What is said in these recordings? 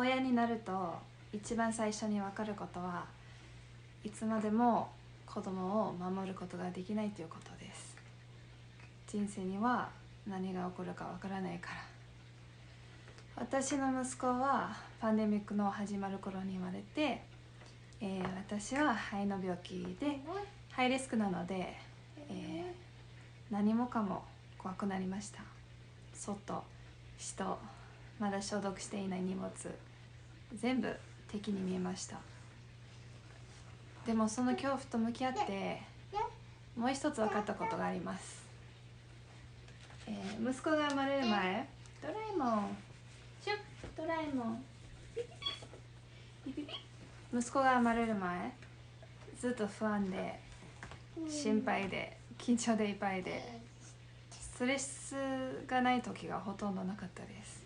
親になると一番最初に分かることはいつまでも子供を守ることができないということです。人生には何が起こるか分からないから。私の息子はパンデミックの始まる頃に生まれて、私は肺の病気でハイリスクなので、何もかも怖くなりました。外、人、まだ消毒していない荷物、全部敵に見えました。でもその恐怖と向き合ってもう一つ分かったことがあります。息子が生まれる前、ドラえもん、シュッ、ドラえもん、ピピピ。息子が生まれる前、ずっと不安で、心配で、緊張でいっぱいで、ストレスがない時がほとんどなかったです。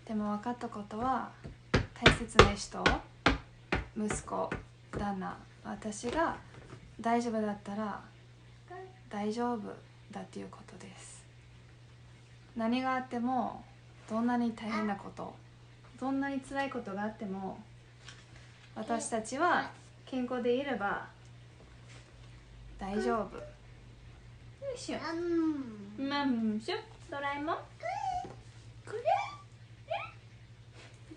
でも分かったことは、大切な人、息子、旦那、私が大丈夫だったら大丈夫だっていうことです。何があっても、どんなに大変なこと、どんなに辛いことがあっても、私たちは健康でいれば大丈夫。よいしょ。マムシュ、ドラえもん。これ？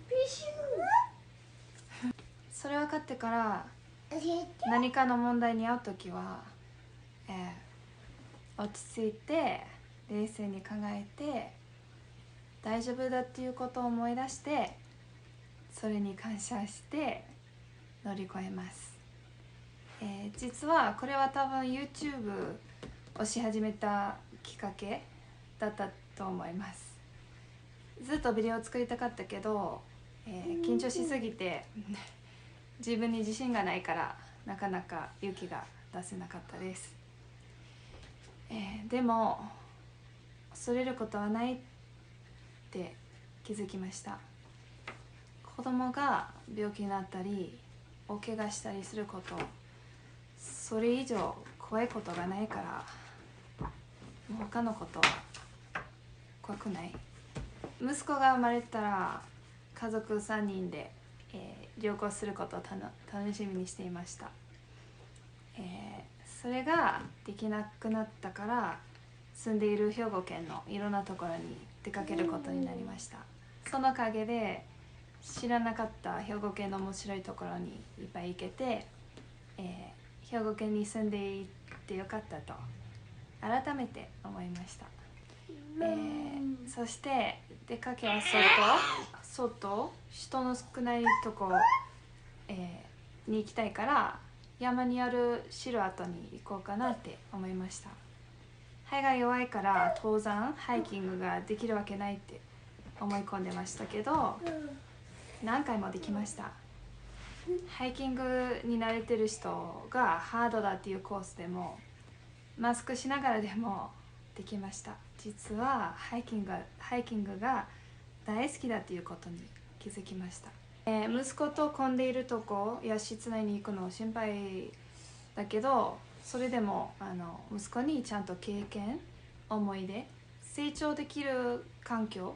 ピシュ。それ分かってから何かの問題に遭うときは、落ち着いて冷静に考えて大丈夫だっていうことを思い出して、それに感謝して乗り越えます。実はこれは多分 YouTube をし始めたきっかけだったと思います。ずっとビデオを作りたかったけど、緊張しすぎて自分に自信がないからなかなか勇気が出せなかったです。でも恐れることはないって気づきました。子供が病気になったり大怪我したりすること、それ以上怖いことがないから、他のことは怖くない。息子が生まれたら家族3人で、旅行することを楽しみにしていました。それができなくなったから住んでいる兵庫県のいろんなところに出かけることになりました。そのおかげで知らなかった兵庫県の面白いところにいっぱい行けて、兵庫県に住んでいってよかったと改めて思いました。そして出かけは外、人の少ないとこ、に行きたいから山にある城跡に行こうかなって思いました。肺が弱いから登山、ハイキングができるわけないって思い込んでましたけど、何回もできました。ハイキングに慣れてる人がハードだっていうコースでもマスクしながらでもできました。実はハイキングが大好きだっていうことに気づきました。息子と混んでいるとこや室内に行くの心配だけど、それでも息子にちゃんと経験、思い出、成長できる環境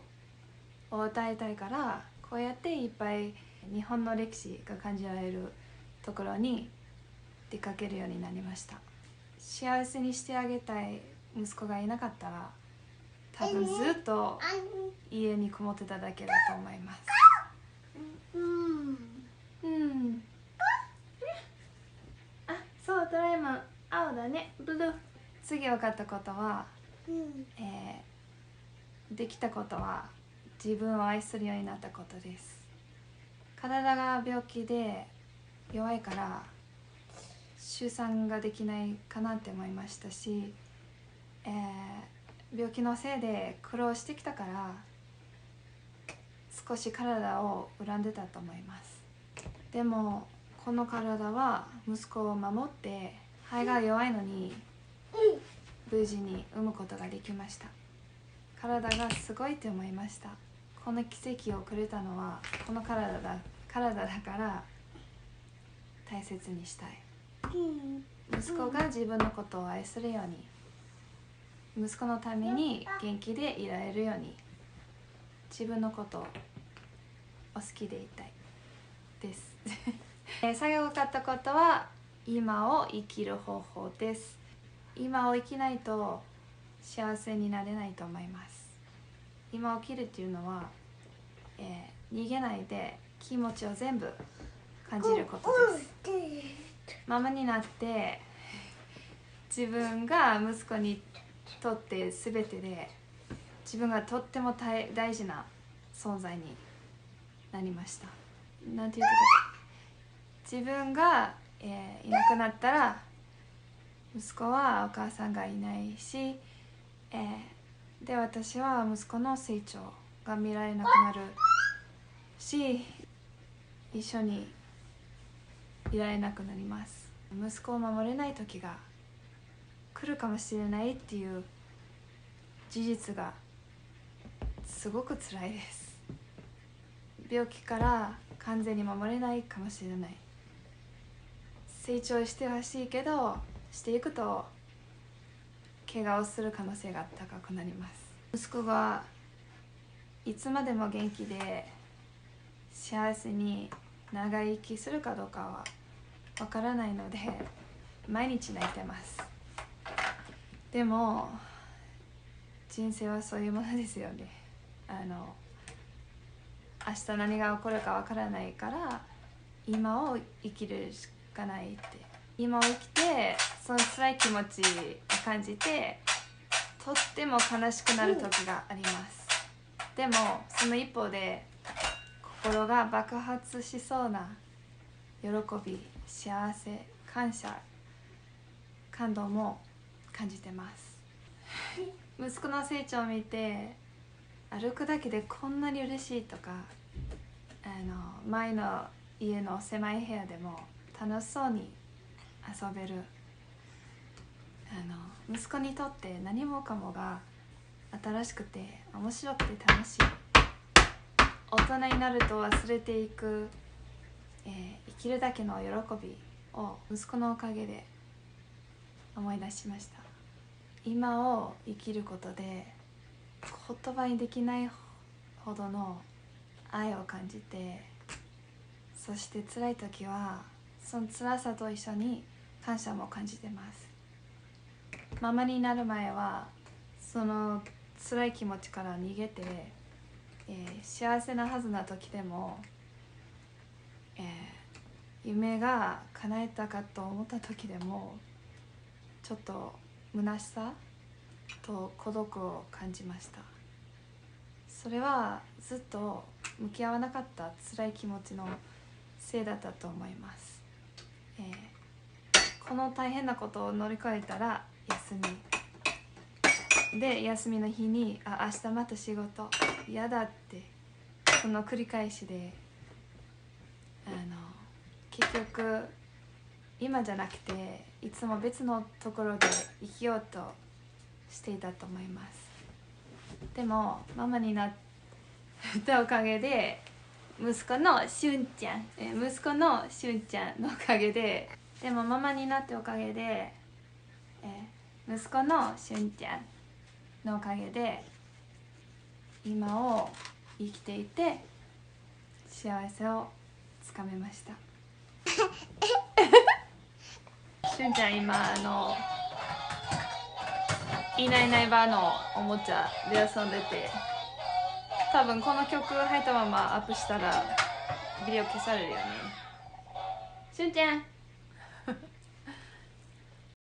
を与えたいから、こうやっていっぱい日本の歴史が感じられるところに出かけるようになりました。幸せにしてあげたい息子がいなかったら多分ずっと家にこもってただけだと思います。あ、そう、ドラえもん青だね、ブルー。次分かったことは、できたことは自分を愛するようになったことです。体が病気で弱いから出産ができないかなって思いましたし、病気のせいで苦労してきたから少し体を恨んでたと思います。でもこの体は息子を守って肺が弱いのに無事に産むことができました。体がすごいって思いました。この奇跡をくれたのはこの体だから大切にしたい。息子が自分のことを愛するように、息子のために元気でいられるように、自分のことをお好きでいたいです最後分かったことは今を生きる方法です。今を生きないと幸せになれないと思います。今を生きるっていうのは、逃げないで気持ちを全部感じることです。ママになって自分が息子にとって全てで、自分がとっても大事な存在になりました。なんていうか、自分が、いなくなったら息子はお母さんがいないし、で私は息子の成長が見られなくなるし、一緒にいられなくなります。息子を守れない時が来るかもしれないっていう事実がすごく辛いです。病気から完全に守れないかもしれない。成長してほしいけど、していくと怪我をする可能性が高くなります。息子がいつまでも元気で幸せに長生きするかどうかはわからないので、毎日泣いてます。でも人生はそういうものですよね。明日何が起こるかわからないから、今を生きるしかないって。今を生きて、その辛い気持ちを感じて、とっても悲しくなる時があります。でもその一方で心が爆発しそうな喜び、幸せ、感謝、感動も感じてます。息子の成長を見て、歩くだけでこんなに嬉しいとか、前の家の狭い部屋でも楽しそうに遊べる。息子にとって何もかもが新しくて面白くて楽しい。大人になると忘れていく、生きるだけの喜びを息子のおかげで思い出しました。今を生きることで言葉にできないほどの愛を感じて、そして辛い時はその辛さと一緒に感謝も感じてます。ママになる前はその辛い気持ちから逃げて、幸せなはずな時でも、夢が叶えたかと思った時でもちょっと虚しさと孤独を感じました。それはずっと向き合わなかった辛い気持ちのせいだったと思います。この大変なことを乗り越えたら休みで、休みの日に明日また仕事嫌だって、その繰り返しで結局今じゃなくていつも別のところで生きようとしていたと思います。でもママになったおかげで、息子のしゅんちゃんのおかげで、でもママになったおかげで、息子のしゅんちゃんのおかげで今を生きていて幸せをつかめました。しゅんちゃん今いないいないばのおもちゃで遊んでて、多分この曲入ったままアップしたらビデオ消されるよね。しゅんちゃん